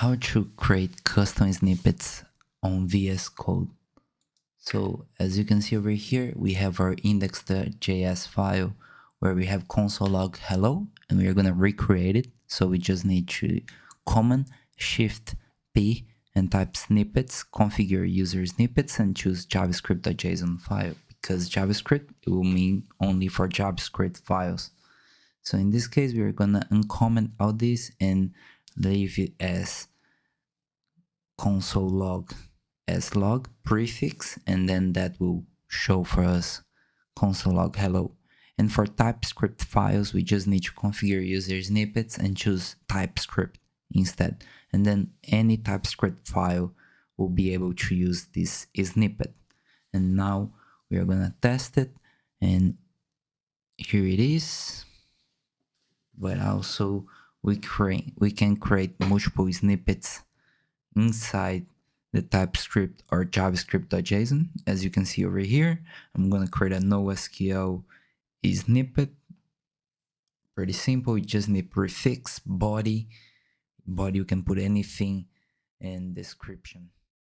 how to create custom snippets on VS Code. So as you can see over here, we have our index.js file where we have console log hello, and we are going to recreate it. So we just need to Command Shift P and type snippets, configure user snippets, and choose javascript.json file, because JavaScript, it will mean only for JavaScript files. So in this case, we are going to uncomment all this and leave it as console log as log prefix, and then that will show for us console log hello. And for TypeScript files, we just need to configure user snippets and choose TypeScript instead. And then any TypeScript file will be able to use this snippet. And now we are gonna test it, and here it is. But also we can create multiple snippets inside the TypeScript or JavaScript.json. As you can see over here, I'm gonna create a NoSQL snippet. Pretty simple. You just need prefix, body. You can put anything, and description.